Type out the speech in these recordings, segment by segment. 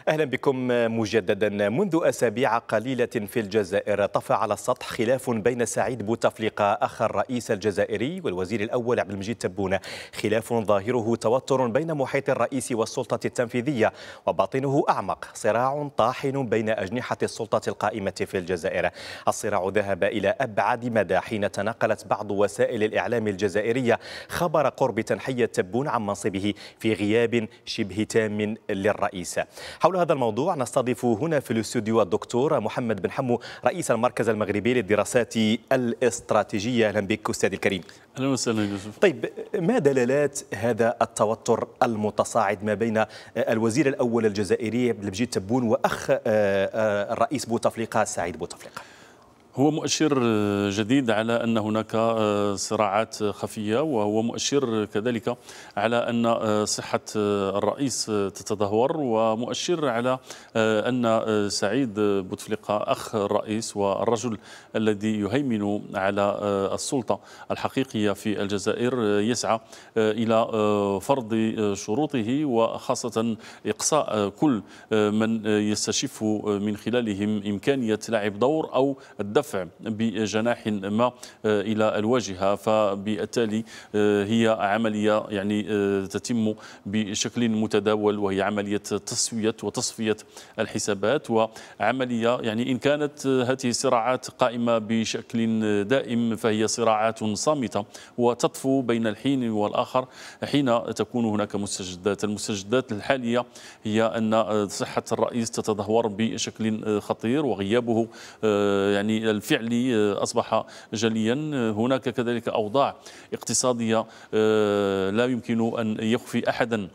أهلا بكم مجددا. منذ أسابيع قليلة في الجزائر طفى على السطح خلاف بين سعيد بوتفليقة أخ الرئيس الجزائري والوزير الأول عبد المجيد تبون، خلاف ظاهره توتر بين محيط الرئيس والسلطة التنفيذية وباطنه أعمق، صراع طاحن بين أجنحة السلطة القائمة في الجزائر. الصراع ذهب إلى أبعد مدى حين تناقلت بعض وسائل الإعلام الجزائرية خبر قرب تنحية تبون عن منصبه في غياب شبه تام للرئيس. حول هذا الموضوع نستضيف هنا في الاستوديو الدكتور محمد بن حمو رئيس المركز المغربي للدراسات الاستراتيجية. اهلا بك استاذ الكريم. اهلا وسهلا يوسف. طيب، ما دلالات هذا التوتر المتصاعد ما بين الوزير الاول الجزائري عبد المجيد تبون واخ الرئيس بوتفليقة سعيد بوتفليقة؟ هو مؤشر جديد على أن هناك صراعات خفية، وهو مؤشر كذلك على أن صحة الرئيس تتدهور، ومؤشر على أن سعيد بوتفليقة أخ الرئيس والرجل الذي يهيمن على السلطة الحقيقية في الجزائر يسعى إلى فرض شروطه، وخاصة إقصاء كل من يستشف من خلالهم إمكانية لعب دور أو الدفع بجناح ما إلى الواجهة. فبالتالي هي عملية يعني تتم بشكل متداول، وهي عملية تسوية وتصفية الحسابات، وعملية يعني إن كانت هذه الصراعات قائمة بشكل دائم فهي صراعات صامتة وتطفو بين الحين والآخر حين تكون هناك مستجدات. المستجدات الحالية هي أن صحة الرئيس تتدهور بشكل خطير، وغيابه يعني الفعلي أصبح جليا. هناك كذلك أوضاع اقتصادية لا يمكن أن يخفي أحدا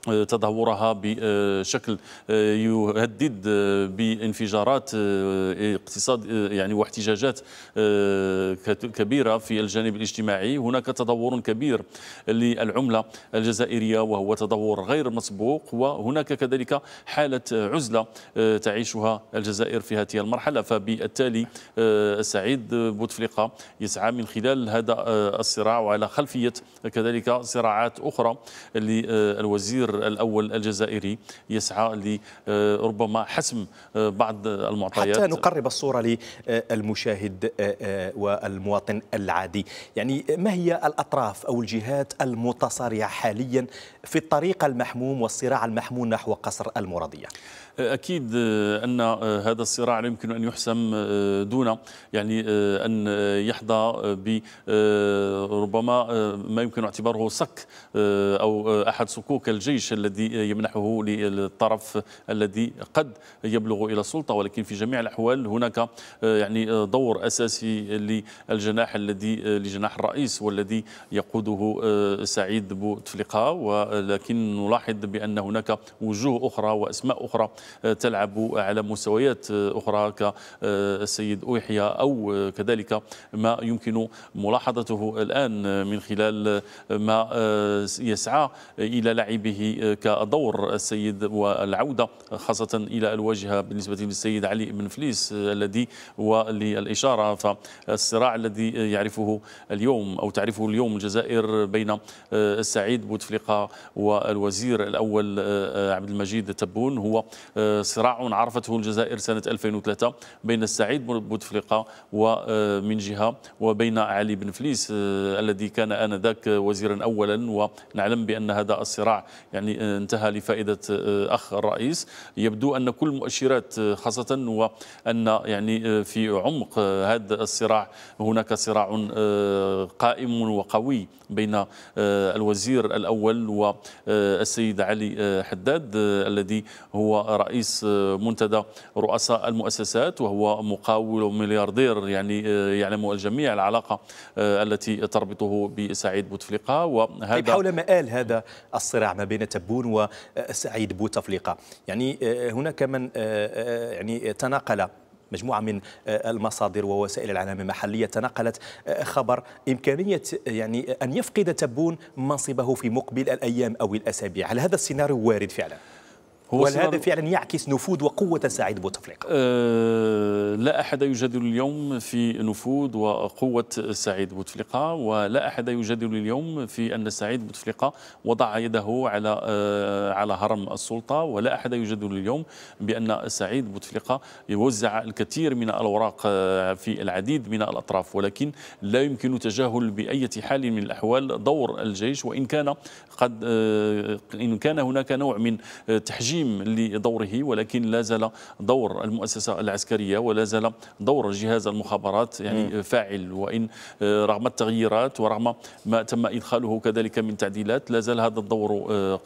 تدهورها بشكل يهدد بانفجارات اقتصاد يعني واحتجاجات كبيرة في الجانب الاجتماعي. هناك تدهور كبير للعملة الجزائرية وهو تدهور غير مسبوق، وهناك كذلك حالة عزلة تعيشها الجزائر في هذه المرحلة. فبالتالي سعيد بوتفليقة يسعى من خلال هذا الصراع وعلى خلفية كذلك صراعات أخرى للوزير الأول الجزائري يسعى لربما حسم بعض المعطيات. حتى نقرب الصورة للمشاهد والمواطن العادي، يعني ما هي الأطراف أو الجهات المتصارعة حاليا في الطريق المحموم والصراع المحموم نحو قصر المرضية؟ أكيد أن هذا الصراع لا يمكن أن يحسم دون يعني أن يحظى بربما ما يمكن اعتباره صك أو أحد صكوك الجيش الذي يمنحه للطرف الذي قد يبلغ إلى السلطة. ولكن في جميع الأحوال هناك يعني دور أساسي للجناح لجناح الرئيس والذي يقوده سعيد بوتفليقة. ولكن نلاحظ بأن هناك وجوه أخرى وأسماء أخرى تلعب على مستويات أخرى كالسيد أويحيى، أو كذلك ما يمكن ملاحظته الآن من خلال ما يسعى إلى لعبه كدور السيد والعودة خاصة إلى الواجهة بالنسبة للسيد علي بن فليس الذي هو للإشارة. فالصراع الذي يعرفه اليوم أو تعرفه اليوم الجزائر بين السعيد بوتفليقة والوزير الأول عبد المجيد تبون هو صراع عرفته الجزائر سنة 2003 بين السعيد بوتفليقة ومن جهة وبين علي بن فليس الذي كان آنذاك وزيرا أولا. ونعلم بأن هذا الصراع يعني انتهى لفائدة أخ الرئيس. يبدو أن كل المؤشرات خاصة وأن يعني في عمق هذا الصراع هناك صراع قائم وقوي بين الوزير الأول والسيد علي حداد الذي هو رئيس منتدى رؤساء المؤسسات وهو مقاول وملياردير. يعني يعلم الجميع العلاقة التي تربطه بسعيد بوتفليقة. وهذا طيب، حول مآل هذا الصراع ما بين تبون وسعيد بوتفليقة، يعني هناك من يعني تناقل مجموعة من المصادر ووسائل الإعلام المحلية تناقلت خبر إمكانية يعني أن يفقد تبون منصبه في مقبل الأيام أو الأسابيع. هل هذا السيناريو وارد فعلا؟ وهل هذا فعلا يعكس نفوذ وقوة سعيد بوتفليقة؟ لا أحد يجادل اليوم في نفوذ وقوة سعيد بوتفليقة، ولا أحد يجادل اليوم في أن سعيد بوتفليقة وضع يده على هرم السلطة، ولا أحد يجادل اليوم بأن سعيد بوتفليقة يوزع الكثير من الأوراق في العديد من الأطراف، ولكن لا يمكن تجاهل بأي حال من الأحوال دور الجيش، وإن كان هناك نوع من تحجيم لدوره، ولكن لا زال دور المؤسسة العسكرية ولا زال دور جهاز المخابرات يعني فاعل، وإن رغم التغييرات ورغم ما تم إدخاله كذلك من تعديلات لا زال هذا الدور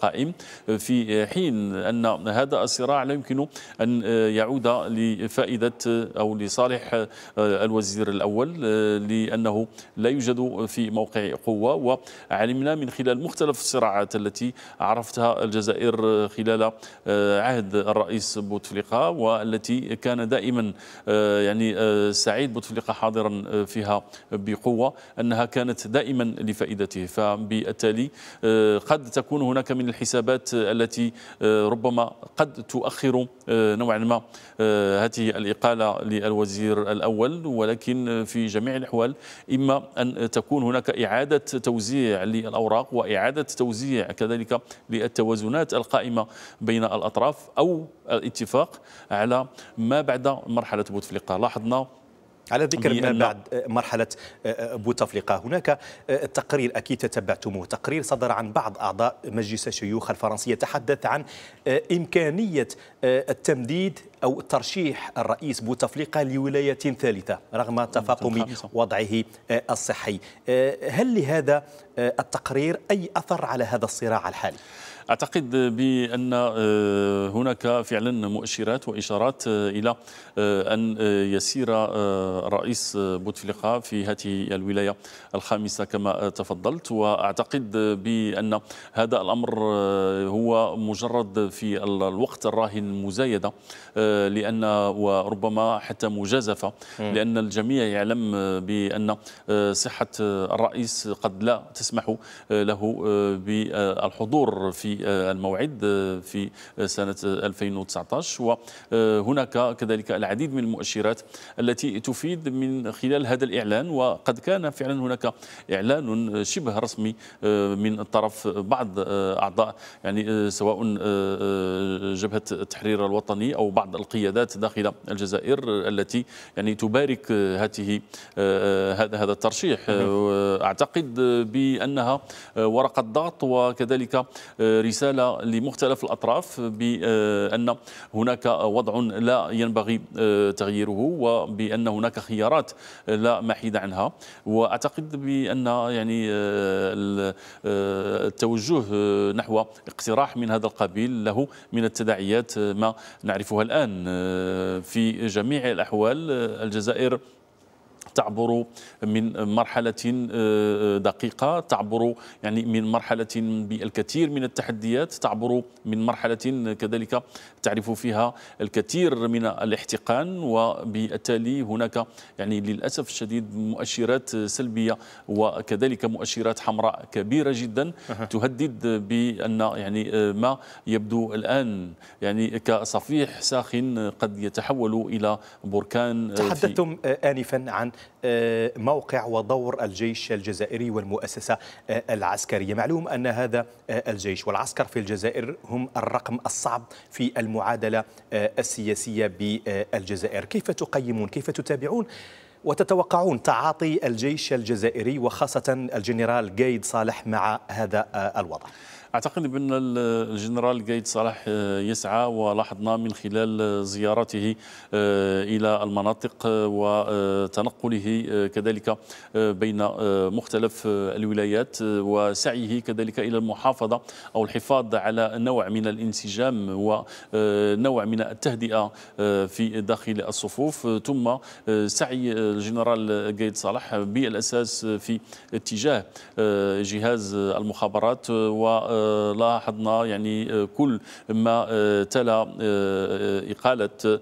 قائم، في حين أن هذا الصراع لا يمكن أن يعود لفائدة أو لصالح الوزير الأول، لأنه لا يوجد في موقع قوة. وعلمنا من خلال مختلف الصراعات التي عرفتها الجزائر خلال عهد الرئيس بوتفليقة، والتي كان دائما يعني سعيد بوتفليقة حاضرا فيها بقوة، أنها كانت دائما لفائدته. فبالتالي قد تكون هناك من الحسابات التي ربما قد تؤخر نوعا ما هذه الإقالة للوزير الأول، ولكن في جميع الأحوال إما أن تكون هناك إعادة توزيع للأوراق وإعادة توزيع كذلك للتوازنات القائمة بين الأطراف، أو الاتفاق على ما بعد مرحلة بوتفليقة. لاحظنا على ذكر ما بعد مرحلة بوتفليقة، هناك تقرير أكيد تتبعتموه، تقرير صدر عن بعض أعضاء مجلس الشيوخ الفرنسي يتحدث عن إمكانية التمديد أو ترشيح الرئيس بوتفليقة لولاية ثالثة رغم تفاقم وضعه الصحي. هل لهذا التقرير أي أثر على هذا الصراع الحالي؟ أعتقد بأن هناك فعلا مؤشرات وإشارات إلى أن يسير رئيس بوتفليقة في هذه الولاية الخامسة كما تفضلت، وأعتقد بأن هذا الأمر هو مجرد في الوقت الراهن مزايدة، لأن وربما حتى مجازفة، لأن الجميع يعلم بأن صحة الرئيس قد لا تسمح له بالحضور في الموعد في سنة 2019. وهناك كذلك العديد من المؤشرات التي تفيد من خلال هذا الإعلان، وقد كان فعلا هناك إعلان شبه رسمي من طرف بعض أعضاء يعني سواء جبهة التحرير الوطني أو بعض القيادات داخل الجزائر التي يعني تبارك هذا الترشيح. أعتقد بأنها ورقة ضغط وكذلك رسالة لمختلف الأطراف بأن هناك وضع لا ينبغي تغييره، وبأن هناك خيارات لا محيد عنها. وأعتقد بأن يعني التوجه نحو اقتراح من هذا القبيل له من التداعيات ما نعرفها الآن. في جميع الأحوال الجزائر تعبر من مرحلة دقيقة، تعبر يعني من مرحلة بالكثير من التحديات، تعبر من مرحلة كذلك تعرف فيها الكثير من الاحتقان، وبالتالي هناك يعني للأسف الشديد مؤشرات سلبية وكذلك مؤشرات حمراء كبيرة جدا تهدد بأن يعني ما يبدو الآن يعني كصفيح ساخن قد يتحول إلى بركان. تحدثتم آنفا عن موقع ودور الجيش الجزائري والمؤسسة العسكرية. معلوم أن هذا الجيش والعسكر في الجزائر هم الرقم الصعب في المعادلة السياسية بالجزائر. كيف تقيمون، كيف تتابعون وتتوقعون تعاطي الجيش الجزائري وخاصة الجنرال قايد صالح مع هذا الوضع؟ أعتقد بأن الجنرال قايد صالح يسعى، ولاحظنا من خلال زيارته إلى المناطق وتنقله كذلك بين مختلف الولايات وسعيه كذلك إلى المحافظة أو الحفاظ على نوع من الانسجام ونوع من التهدئة في داخل الصفوف، ثم سعي الجنرال قايد صالح بالأساس في اتجاه جهاز المخابرات و ولاحظنا يعني كل ما تلا إقالة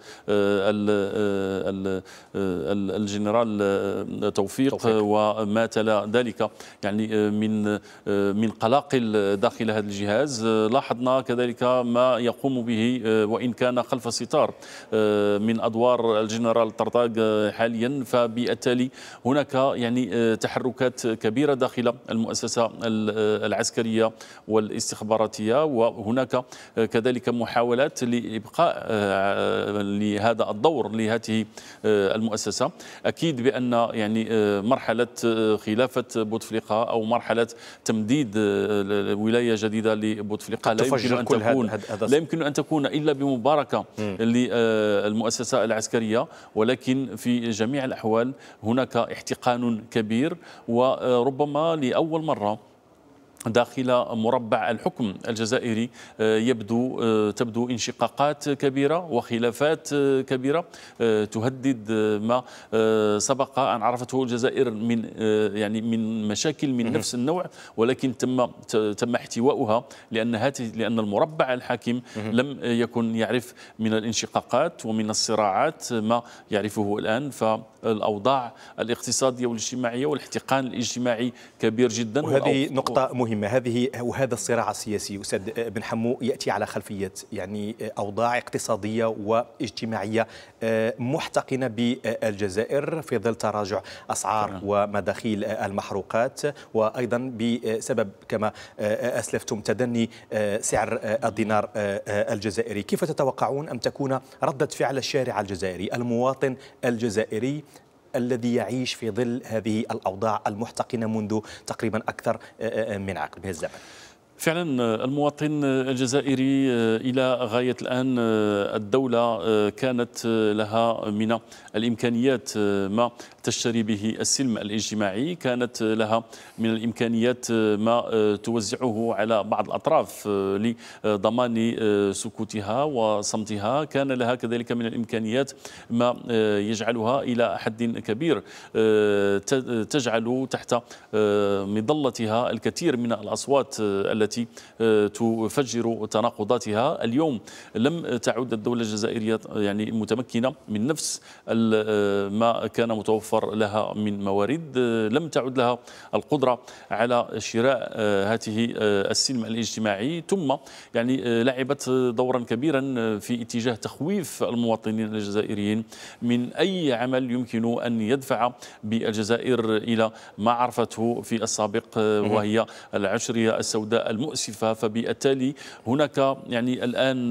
الجنرال توفيق وما تلا ذلك يعني من قلاقل داخل هذا الجهاز. لاحظنا كذلك ما يقوم به وإن كان خلف الستار من أدوار الجنرال طرطاق حاليا، فبالتالي هناك يعني تحركات كبيرة داخل المؤسسة العسكرية والاستخباراتية، وهناك كذلك محاولات لإبقاء لهذا الدور لهذه المؤسسة. أكيد بأن يعني مرحلة خلافة بوتفليقة أو مرحلة تمديد ولاية جديدة لبوتفليقة لا يمكن أن تكون إلا بمباركة للمؤسسة العسكرية، ولكن في جميع الأحوال هناك احتقان كبير، وربما لأول مرة داخل مربع الحكم الجزائري تبدو انشقاقات كبيرة وخلافات كبيرة تهدد ما سبق أن عرفته الجزائر من مشاكل من نفس النوع، ولكن تم احتوائها لأن المربع الحاكم لم يكن يعرف من الانشقاقات ومن الصراعات ما يعرفه الآن. فالأوضاع الاقتصادية والاجتماعية والاحتقان الاجتماعي كبير جدا، وهذه نقطة مهمة. وهذا الصراع السياسي أستاذ بن حمو يأتي على خلفية يعني أوضاع اقتصادية واجتماعية محتقنة بالجزائر في ظل تراجع أسعار ومداخيل المحروقات، وأيضا بسبب كما أسلفتم تدني سعر الدينار الجزائري. كيف تتوقعون أن تكون ردة فعل الشارع الجزائري، المواطن الجزائري الذي يعيش في ظل هذه الأوضاع المحتقنة منذ تقريبا أكثر من عقد من الزمن؟ فعلا المواطن الجزائري إلى غاية الآن الدولة كانت لها من الإمكانيات ما تشتري به السلم الاجتماعي، كانت لها من الإمكانيات ما توزعه على بعض الأطراف لضمان سكوتها وصمتها، كان لها كذلك من الإمكانيات ما يجعلها إلى حد كبير تجعل تحت مظلتها الكثير من الأصوات التي تفجر تناقضاتها. اليوم لم تعد الدولة الجزائرية يعني متمكنة من نفس ما كان متوفر لها من موارد، لم تعد لها القدرة على شراء هذه السلم الاجتماعي، ثم يعني لعبت دورا كبيرا في اتجاه تخويف المواطنين الجزائريين من أي عمل يمكن أن يدفع بالجزائر إلى ما عرفته في السابق وهي العشرية السوداء المؤسفة. فبالتالي هناك يعني الآن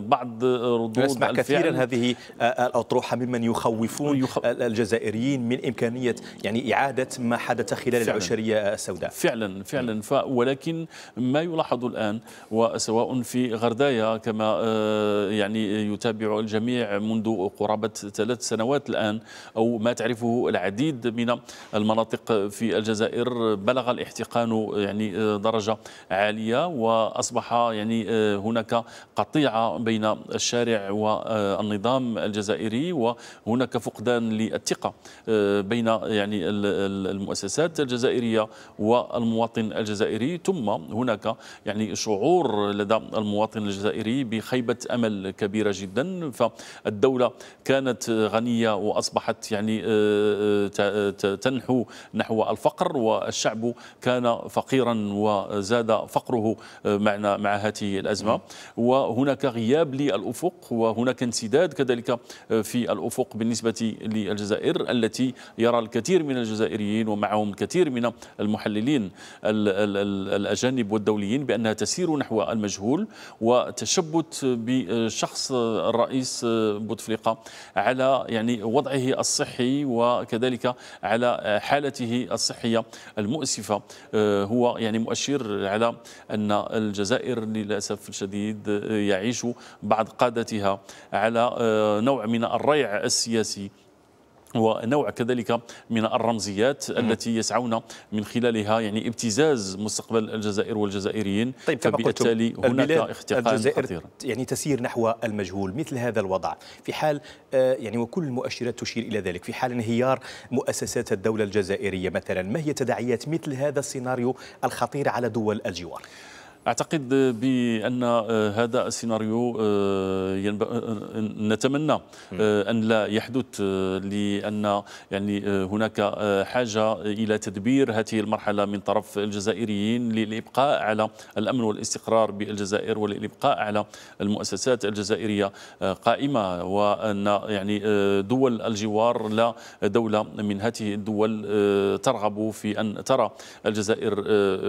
بعض ردود نسمع الفعل كثيرا هذه الأطروحة ممن يخوفون الجزائريين من إمكانية يعني إعادة ما حدث خلال العشرية السوداء. فعلا ولكن ما يلاحظ الآن وسواء في غردايا كما يعني يتابع الجميع منذ قرابة 3 سنوات الآن، أو ما تعرفه العديد من المناطق في الجزائر، بلغ الاحتقان يعني درجة عالية، وأصبح يعني هناك قطيعة بين الشارع والنظام الجزائري، وهناك فقدان للثقة بين يعني المؤسسات الجزائرية والمواطن الجزائري، ثم هناك يعني شعور لدى المواطن الجزائري بخيبة أمل كبيرة جدا. فالدولة كانت غنية وأصبحت يعني تنحو نحو الفقر، والشعب كان فقيرا وزاد فقره مع هذه الأزمة، وهناك غياب للأفق، وهناك انسداد كذلك في الأفق بالنسبة للجزائر التي يرى الكثير من الجزائريين ومعهم الكثير من المحللين الأجانب والدوليين بأنها تسير نحو المجهول، وتشبت بشخص الرئيس بوتفليقة على يعني وضعه الصحي وكذلك على حالته الصحية المؤسفة هو يعني مؤشر على أن الجزائر للأسف الشديد يعيش بعض قادتها على نوع من الريع السياسي ونوع كذلك من الرمزيات التي يسعون من خلالها يعني ابتزاز مستقبل الجزائر والجزائريين. طيب فبالتالي هناك احتقان خطير يعني تسير نحو المجهول. مثل هذا الوضع في حال يعني وكل المؤشرات تشير إلى ذلك، في حال انهيار مؤسسات الدولة الجزائرية مثلا، ما هي تداعيات مثل هذا السيناريو الخطير على دول الجوار؟ أعتقد بأن هذا السيناريو نتمنى أن لا يحدث، لأن يعني هناك حاجة إلى تدبير هذه المرحلة من طرف الجزائريين للإبقاء على الأمن والاستقرار بالجزائر، وللإبقاء على المؤسسات الجزائرية قائمة، وأن يعني دول الجوار لا دولة من هذه الدول ترغب في أن ترى الجزائر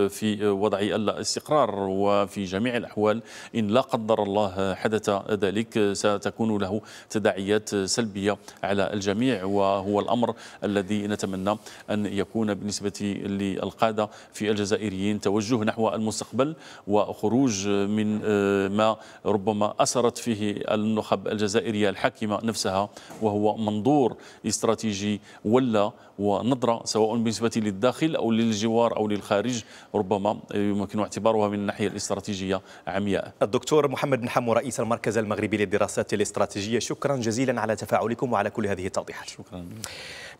في وضع الاستقرار. وفي جميع الأحوال إن لا قدر الله حدث ذلك ستكون له تداعيات سلبية على الجميع، وهو الأمر الذي نتمنى أن يكون بالنسبة للقادة في الجزائريين توجه نحو المستقبل وخروج من ما ربما أثرت فيه النخب الجزائرية الحاكمة نفسها، وهو منظور استراتيجي ولا ونظرة سواء بالنسبة للداخل أو للجوار أو للخارج ربما يمكن اعتبارها من الناحية الاستراتيجية عمياء. الدكتور محمد بن حمو رئيس المركز المغربي للدراسات الاستراتيجية، شكرا جزيلا على تفاعلكم وعلى كل هذه التوضيحات. شكرا.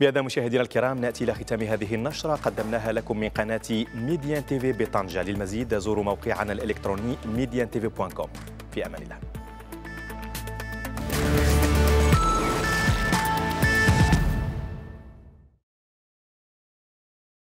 بهذا مشاهدينا الكرام نأتي إلى ختام هذه النشرة قدمناها لكم من قناة ميديان تيفي بطنجة. للمزيد زوروا موقعنا الإلكتروني mediantv.com. في أمان الله.